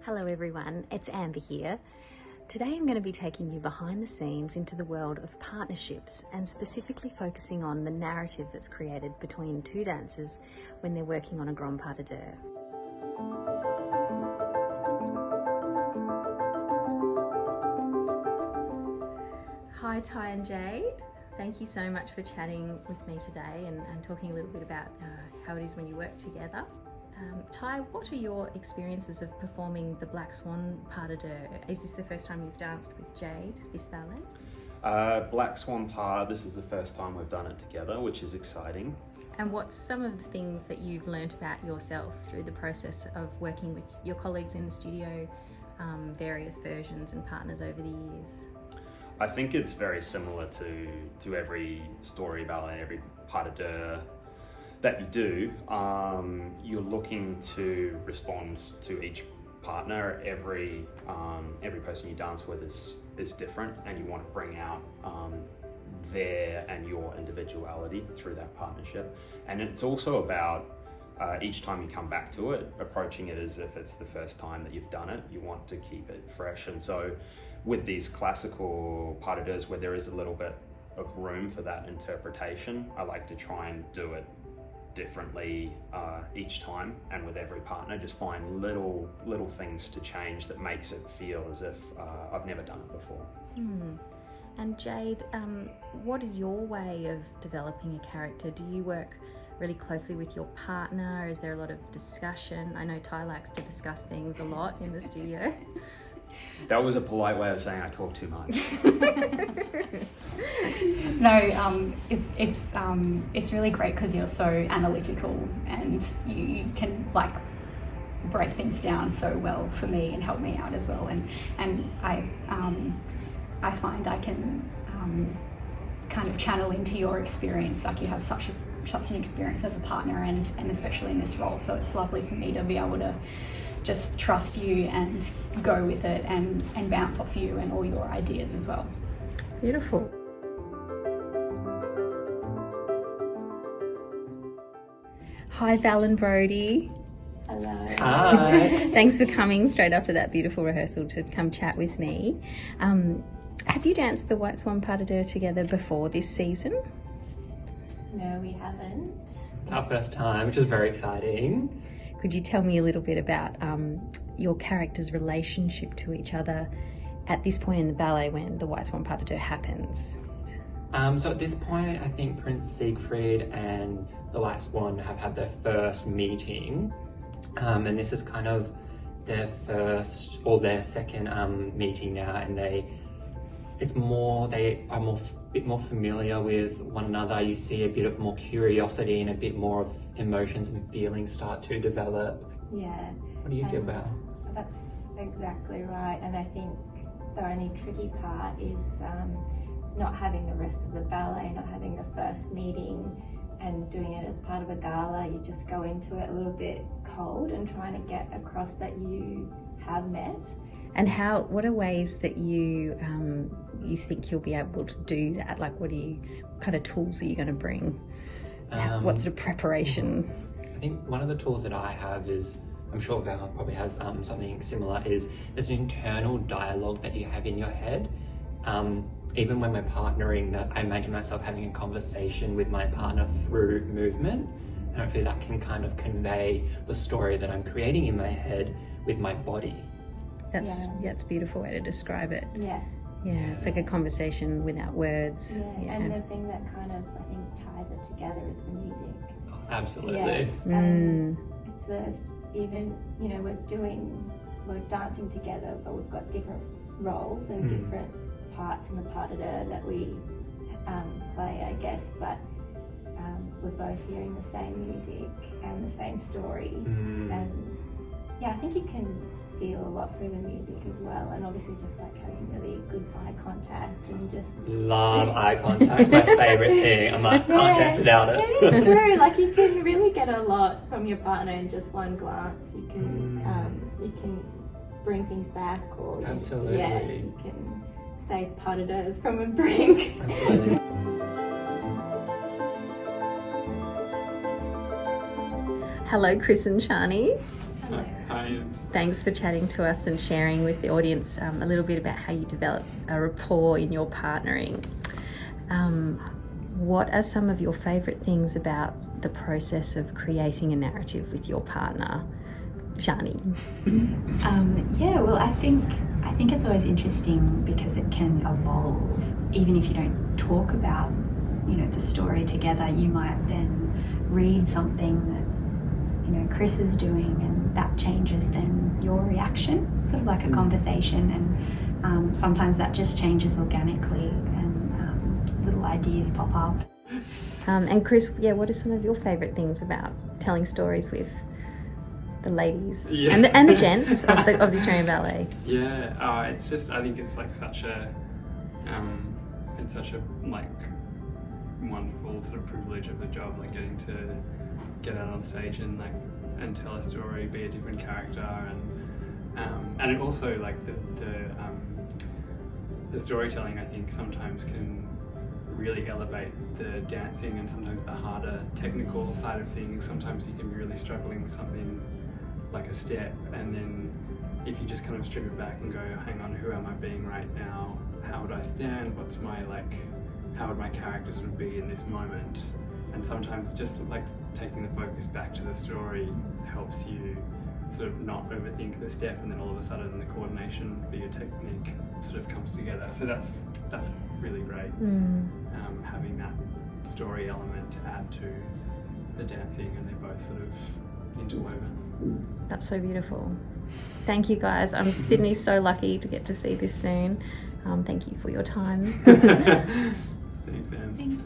Hello everyone, it's Amber here. Today I'm going to be taking you behind the scenes into the world of partnerships and specifically focusing on the narrative that's created between two dancers when they're working on a grand pas de deux. Hi Ty and Jade, thank you so much for chatting with me today and talking a little bit about how it is when you work together. Ty, what are your experiences of performing the Black Swan pas de deux? Is this the first time you've danced with Jade, this ballet? Black Swan pas, this is the first time we've done it together, which is exciting. And what's some of the things that you've learnt about yourself through the process of working with your colleagues in the studio, various versions and partners over the years? I think it's very similar to every story ballet, every pas de deux that you do. You're looking to respond to each partner. Every person you dance with is different, and you want to bring out their and your individuality through that partnership. And it's also about each time you come back to it, approaching it as if it's the first time that you've done it. You want to keep it fresh. And so with these classical pas de deux where there is a little bit of room for that interpretation, I like to try and do it differently each time, and with every partner just find little things to change that makes it feel as if I've never done it before. And Jade, what is your way of developing a character? Do you work really closely with your partner? Is there a lot of discussion? I know Ty likes to discuss things a lot in the studio. That was a polite way of saying I talk too much. No, it's really great because you're so analytical and you can like break things down so well for me and help me out as well. And I find I can kind of channel into your experience. Like you have such an experience as a partner and especially in this role. So it's lovely for me to be able to just trust you and go with it and bounce off you and all your ideas as well. Beautiful. Hi Val and Brody. Hello. Hi. Thanks for coming straight after that beautiful rehearsal to come chat with me. Have you danced the White Swan pas de deux together before this season? No, we haven't. It's our first time, which is very exciting. Could you tell me a little bit about your characters' relationship to each other at this point in the ballet when the White Swan pas de deux happens? So at this point, I think Prince Siegfried and the White Swan have had their first meeting. And this is kind of their first or their second meeting now, and they are a bit more familiar with one another. You see a bit of more curiosity and a bit more of emotions and feelings start to develop. Yeah. What do you feel about? That's exactly right. And I think the only tricky part is not having the rest of the ballet, not having the first meeting and doing it as part of a gala. You just go into it a little bit cold and trying to get across that you have met. And what are ways that you think you'll be able to do that? Like what kind of tools are you going to bring? What sort of preparation? I think one of the tools that I have is, I'm sure Val probably has something similar, is there's an internal dialogue that you have in your head. Even when we're partnering, that I imagine myself having a conversation with my partner through movement. And hopefully that can kind of convey the story that I'm creating in my head with my body. That's a beautiful way to describe it. Yeah. Yeah, it's like a conversation without words. Yeah. And the thing that kind of, I think, ties it together is the music. Oh, absolutely. Yeah. And it's even, you know, we're dancing together, but we've got different roles and different parts in the pas de deux that we play, I guess, but we're both hearing the same music and the same story. And yeah, I think you can feel a lot through the music as well, and obviously just like having really good eye contact and just love eye contact. My favorite thing. I'm like, can't dance without it. It is true. Like you can really get a lot from your partner in just one glance. You can bring things back, or absolutely. You can save pas de deux from a brink. Absolutely. Hello, Chris and Shani. Hello. Hi. times. Thanks for chatting to us and sharing with the audience a little bit about how you develop a rapport in your partnering. What are some of your favourite things about the process of creating a narrative with your partner, Shani? Yeah, well, I think it's always interesting because it can evolve. Even if you don't talk about, the story together, you might then read something that, Chris is doing, and that changes then your reaction, sort of like a conversation. And sometimes that just changes organically, and little ideas pop up. And Chris, what are some of your favourite things about telling stories with the ladies and the gents of the Australian Ballet? Yeah, it's just, I think it's like such a like wonderful sort of privilege of the job, like getting to get out on stage and tell a story, be a different character, and it also like the storytelling, I think sometimes can really elevate the dancing and sometimes the harder technical side of things. Sometimes you can be really struggling with something like a step, and then if you just kind of strip it back and go, hang on, who am I being right now? How would I stand? What's my how would my character sort of be in this moment? And sometimes just like taking the focus back to the story helps you sort of not overthink the step, and then all of a sudden the coordination for your technique sort of comes together. So that's really great. Having that story element to add to the dancing, and they're both sort of interwoven. That's so beautiful. Thank you guys. Sydney's so lucky to get to see this soon. Thank you for your time. Thanks, Anne. Thank you.